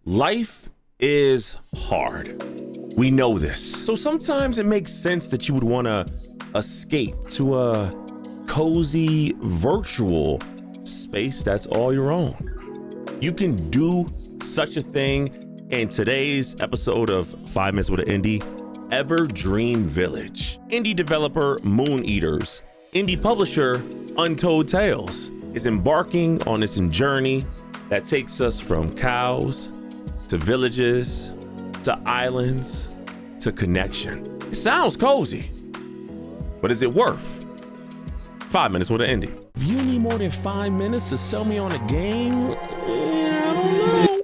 Life is hard. We know this. So sometimes it makes sense that you would want to escape to a cozy virtual space that's all your own. You can do such a thing in today's episode of 5 Minutes with an Indie. Everdream Village. Indie developer Moon Eaters, indie publisher Untold Tales is embarking on this journey that takes us from cows to villages to islands to connection. It sounds cozy, but is it worth 5 Minutes with an Indie? If you need more than 5 minutes to sell me on a game, I don't know.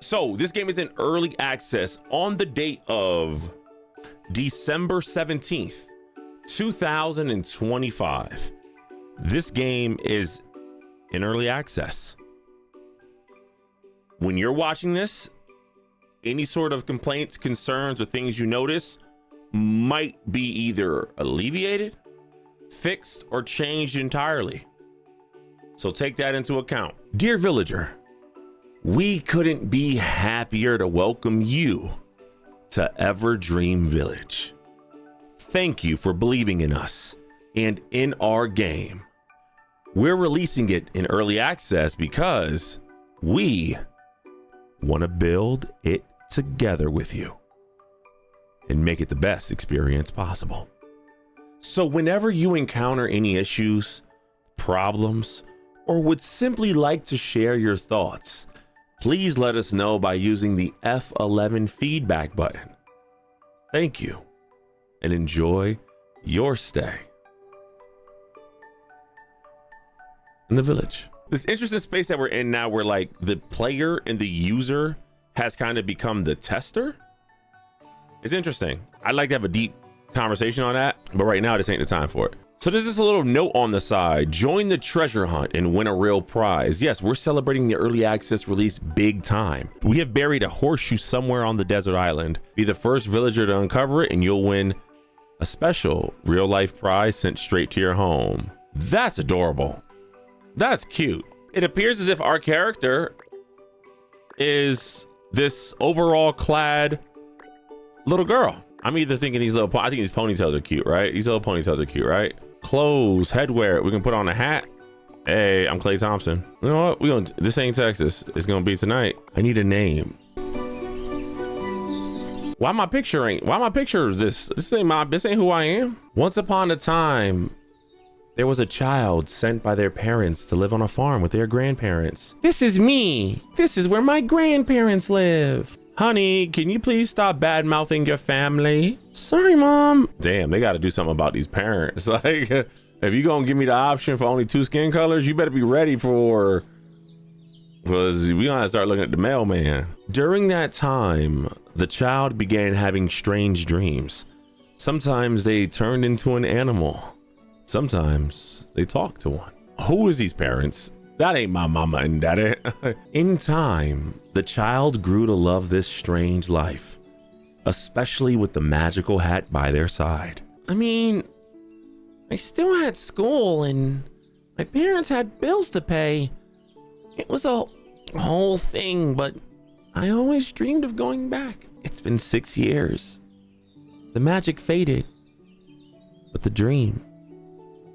So this game is in early access on the date of December 17th, 2025. This game is in early access. When you're watching this, any sort of complaints, concerns, or things you notice might be either alleviated, fixed, or changed entirely. So take that into account. Dear villager, we couldn't be happier to welcome you to Everdream Village. Thank you for believing in us and in our game. We're releasing it in early access because we want to build it together with you and make it the best experience possible. So whenever you encounter any issues, problems, or would simply like to share your thoughts, please let us know by using the F11 feedback button. Thank you, and enjoy your stay in the village. This interesting space that we're in now, where like the player and the user has kind of become the tester, is interesting. I'd like to have a deep conversation on that, but right now this ain't the time for it. So there's this little note on the side: join the treasure hunt and win a real prize. Yes, we're celebrating the early access release big time. We have buried a horseshoe somewhere on the desert island. Be the first villager to uncover it and you'll win a special real life prize sent straight to your home. That's adorable. That's cute. It appears as if our character is this overall clad little girl. I'm either thinking I think these ponytails are cute, right? These little ponytails are cute, right? Clothes, headwear. We can put on a hat. Hey, I'm Clay Thompson. You know what? This ain't Texas. It's gonna be tonight. I need a name. Why my picture is this? This ain't who I am. Once upon a time, there was a child sent by their parents to live on a farm with their grandparents. This is me. This is where my grandparents live. Honey, can you please stop bad-mouthing your family? Sorry, Mom. Damn, they got to do something about these parents. Like, if you're going to give me the option for only 2 skin colors, you better be ready for, because we going to start looking at the mailman. During that time, the child began having strange dreams. Sometimes they turned into an animal. Sometimes they talked to one. Who is these parents? That ain't my mama and daddy. In time, the child grew to love this strange life, especially with the magical hat by their side. I mean, I still had school and my parents had bills to pay. It was a whole thing, but I always dreamed of going back. It's been 6 years. The magic faded, but the dream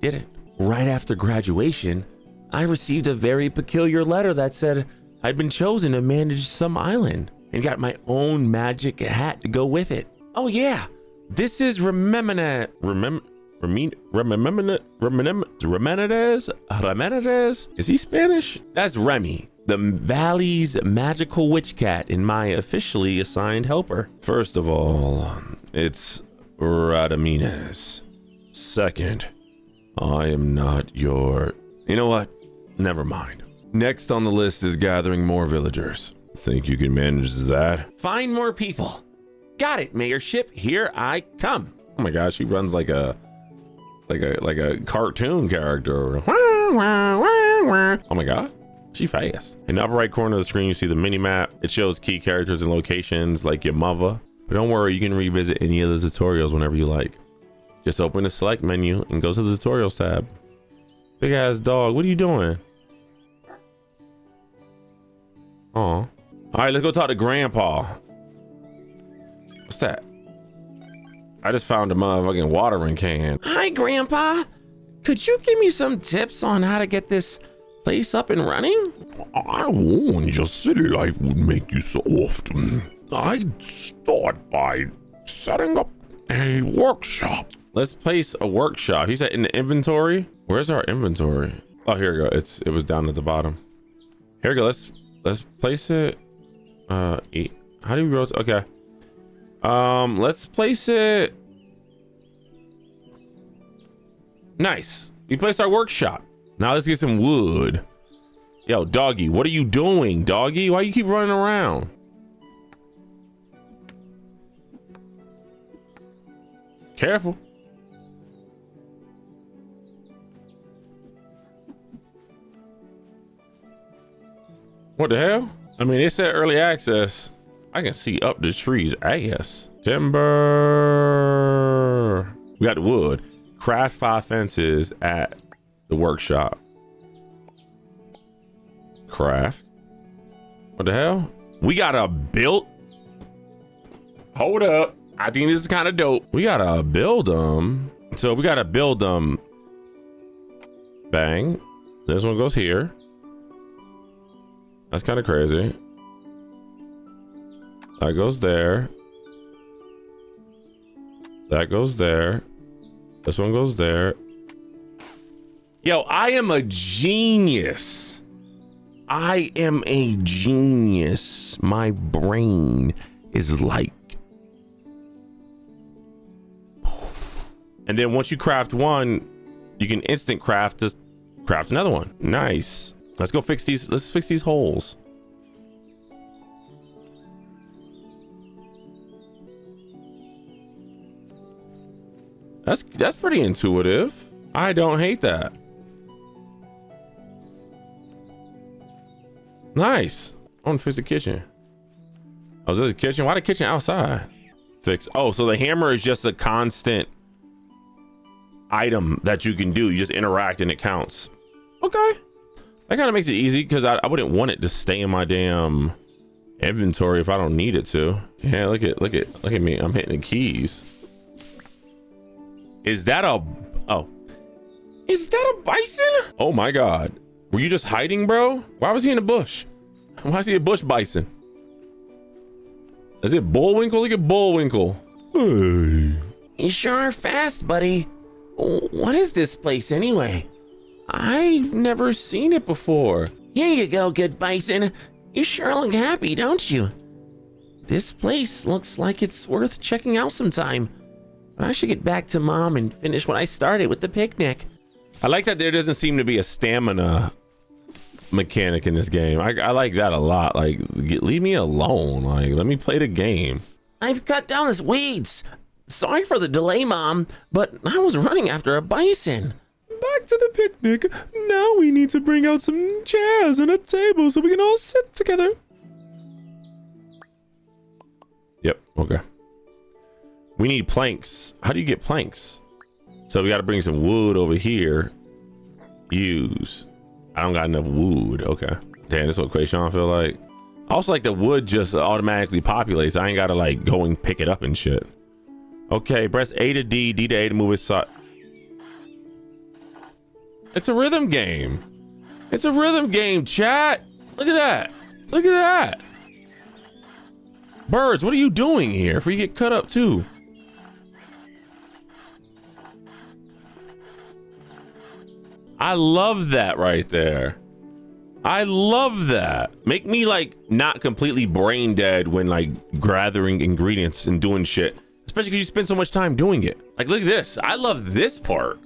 didn't. Right after graduation, I received a very peculiar letter that said I'd been chosen to manage some island and got my own magic hat to go with it. Oh yeah, this is Remendez. Is he Spanish? That's Remy, the valley's magical witch cat and my officially assigned helper. First of all, it's Radaminez. Second, I am not your... You know what? Never mind. Next on the list is gathering more villagers. Think you can manage that? Find more people. Got it, mayorship. Here I come. Oh my gosh, she runs like a cartoon character. Oh my god, she fast. In the upper right corner of the screen, you see the mini map. It shows key characters and locations like your mother. But don't worry, you can revisit any of the tutorials whenever you like. Just open the select menu and go to the tutorials tab. Big ass dog, what are you doing? Aw. All right, let's go talk to Grandpa. What's that? I just found a motherfucking watering can. Hi, Grandpa. Could you give me some tips on how to get this place up and running? I warned your city life would make you soft. I'd start by setting up a workshop. Let's place a workshop. He said in the inventory. Where's our inventory? Oh, here we go. It was down at the bottom. Here we go. Let's place it. How do we rotate? Okay. Let's place it. Nice. We placed our workshop. Now let's get some wood. Yo, doggy, what are you doing, doggy? Why you keep running around? Careful. What the hell? I mean, it said early access. I can see up the trees. Ass. Timber. We got the wood. Craft 5 fences at the workshop. Craft. What the hell? We gotta build. Hold up. I think this is kind of dope. We gotta build them. So we gotta build them. Bang. This one goes here. That's kind of crazy. That goes there. That goes there. This one goes there. Yo, I am a genius. I am a genius. My brain is like. And then once you craft one, you can instant craft, just craft another one. Nice. Let's go fix these. Let's fix these holes. That's pretty intuitive. I don't hate that. Nice. I want to fix the kitchen. Oh, is this the kitchen? Why the kitchen outside? Fix. Oh, so the hammer is just a constant item that you can do. You just interact and it counts. Okay. That kind of makes it easy because I wouldn't want it to stay in my damn inventory if I don't need it to. Yeah, look at me. I'm hitting the keys. Is that a bison? Oh my God. Were you just hiding, bro? Why was he in a bush? Why is he a bush bison? Is it Bullwinkle? Look at Bullwinkle. Hey. You sure are fast, buddy. What is this place anyway? I've never seen it before. Here you go, good bison. You sure look happy, don't you? This place looks like it's worth checking out sometime. But I should get back to Mom and finish what I started with the picnic. I like that there doesn't seem to be a stamina mechanic in this game. I like that a lot. Like, leave me alone. Like, let me play the game. I've cut down his weeds. Sorry for the delay, Mom, but I was running after a bison. Back to the picnic. Now we need to bring out some chairs and a table so we can all sit together. Yep, okay. We need planks. How do you get planks? So we got to bring some wood over here. Use. I don't got enough wood. Okay. Damn, this is what Quayshawn feel like. Also, like the wood just automatically populates. I ain't got to like go and pick it up and shit. Okay, press A to D, D to A to move it side. It's a rhythm game. It's a rhythm game, chat. Look at that. Look at that. Birds, what are you doing here? If we get cut up too. I love that right there. I love that. Make me like not completely brain dead when like gathering ingredients and doing shit. Especially because you spend so much time doing it. Like, look at this. I love this part.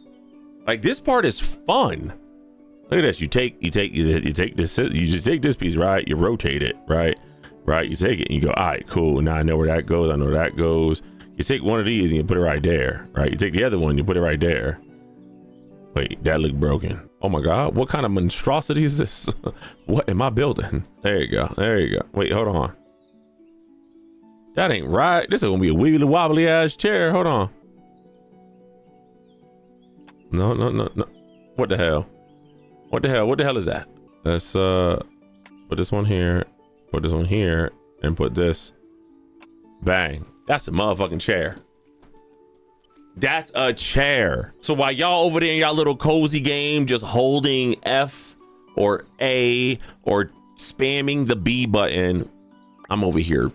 Like, this part is fun. Look at this. You take this. You just take this piece, right? You rotate it, right? Right. You take it and you go, all right, cool. Now I know where that goes. I know where that goes. You take one of these and you put it right there, right? You take the other one, you put it right there. Wait, that looked broken. Oh my God. What kind of monstrosity is this? What am I building? There you go. There you go. Wait, hold on. That ain't right. This is gonna be a wiggly wobbly ass chair. Hold on. No. What the hell? What the hell? What the hell is that? Let's put this one here. Put this one here and put this. Bang. That's a motherfucking chair. That's a chair. So while y'all over there in y'all little cozy game, just holding F or A or spamming the B button, I'm over here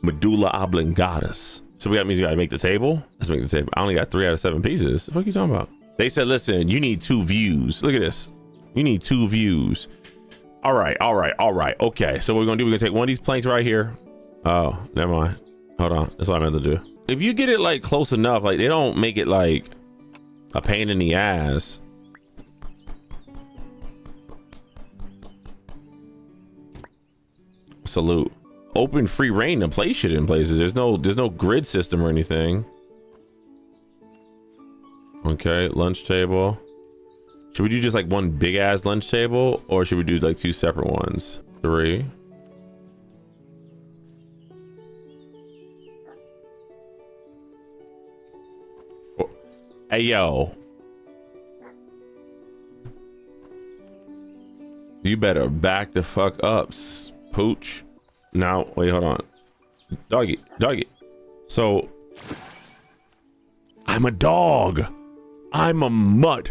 medulla oblongatus. So we gotta make the table. Let's make the table. I only got 3 out of 7 pieces. What are you talking about? They said, listen, you need 2 views. Look at this. You need 2 views. All right. Okay, so what we're gonna do, we're gonna take one of these planks right here. Oh, never mind. Hold on. That's what I meant to do. If you get it like close enough, like they don't make it like a pain in the ass. Salute. Open free reign to place shit in places. There's no grid system or anything. Okay, lunch table. Should we do just like one big ass lunch table, or should we do like 2 separate ones? 3. Oh. Hey yo. You better back the fuck up, pooch. Now, wait, hold on. Doggy. So, I'm a dog. I'm a mutt.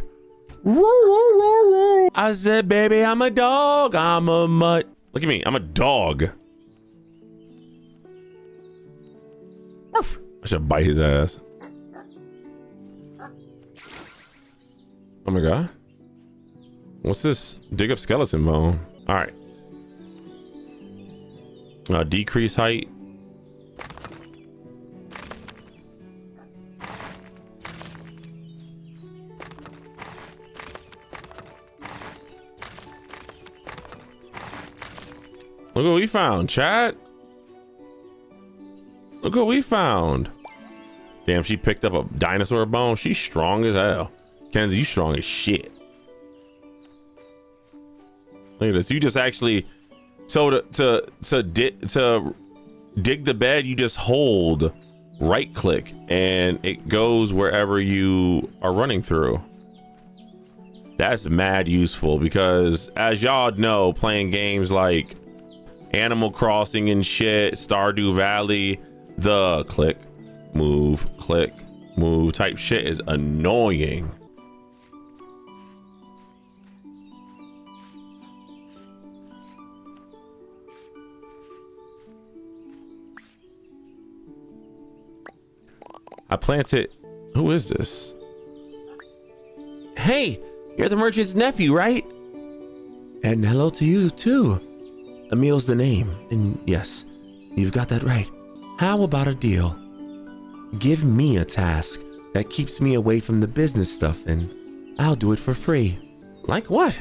I said, baby, I'm a dog. I'm a mutt. Look at me. I'm a dog. I should bite his ass. Oh my God. What's this? Dig up skeleton bone. All right. Decrease height. Look what we found, chat. Look what we found. Damn, she picked up a dinosaur bone. She's strong as hell. Kenzie, you strong as shit. Look at this. You just actually, so to dig the bed, you just hold right click and it goes wherever you are running through. That's mad useful because, as y'all know, playing games like Animal Crossing and shit, Stardew Valley, the click, move type shit is annoying. I planted. Who is this? Hey, you're the merchant's nephew, right? And hello to you too. Emil's the name, and yes, you've got that right. How about a deal? Give me a task that keeps me away from the business stuff, and I'll do it for free. Like what?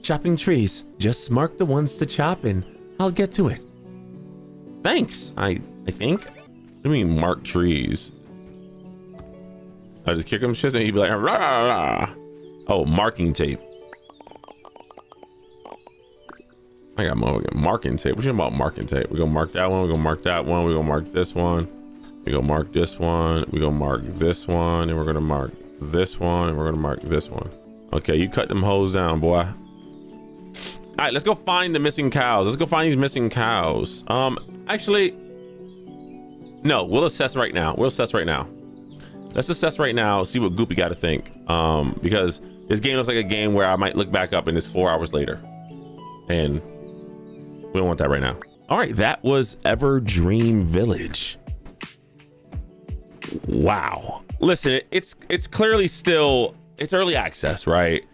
Chopping trees. Just mark the ones to chop, and I'll get to it. Thanks, I think. What do you mean mark trees? I just kick him shit and he'd be like, rah, rah, rah. Oh, marking tape. I got marking tape. What you about marking tape? We're gonna mark that one. We're gonna mark that one. We're gonna mark this one. We're gonna mark this one. We're gonna mark this one. And we're gonna mark this one. And we're gonna mark this one. Okay, you cut them hoes down, boy. All right, let's go find the missing cows. Let's go find these missing cows. Actually, no, we'll assess right now. Let's assess right now, see what Goopy got to think. Because this game looks like a game where I might look back up and it's 4 hours later. And we don't want that right now. All right, that was Everdream Village. Wow. Listen, it's clearly still, it's early access, right?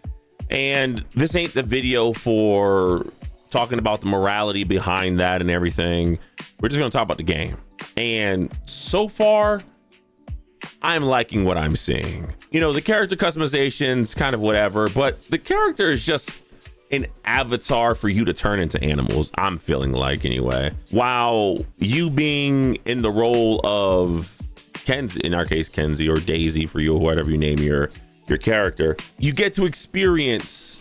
And this ain't the video for talking about the morality behind that and everything. We're just gonna talk about the game. And so far, I'm liking what I'm seeing. You know, the character customization's kind of whatever, but the character is just an avatar for you to turn into animals, I'm feeling like anyway. While you being in the role of Kenzie, in our case, Kenzie or Daisy for you, or whatever you name your character, you get to experience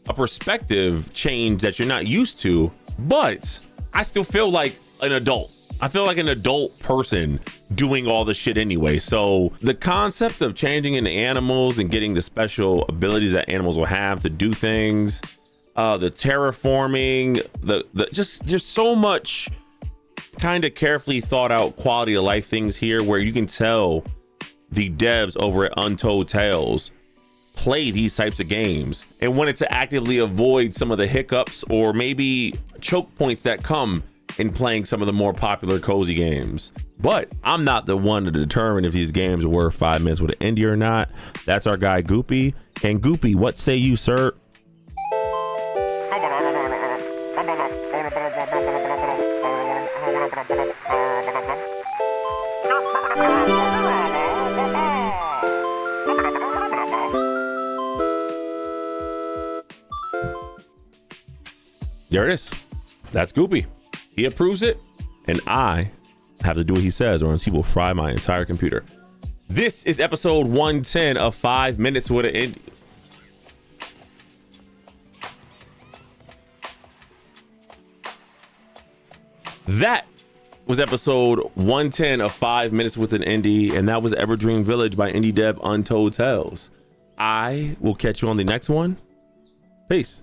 a perspective change that you're not used to, but I still feel like an adult. I feel like an adult person doing all the shit anyway. So the concept of changing into animals and getting the special abilities that animals will have to do things, the terraforming, the just there's so much kind of carefully thought out quality of life things here where you can tell the devs over at Untold Tales play these types of games and wanted to actively avoid some of the hiccups or maybe choke points that come in playing some of the more popular cozy games. But I'm not the one to determine if these games are worth 5 minutes with an indie or not. That's our guy Goopy. And Goopy, what say you, sir? There it is. That's Goopy. He approves it, and I have to do what he says, or else he will fry my entire computer. This is episode 110 of 5 Minutes with an Indie. That was episode 110 of 5 Minutes with an Indie, and that was Everdream Village by indie dev Untold Tales. I will catch you on the next one. Peace.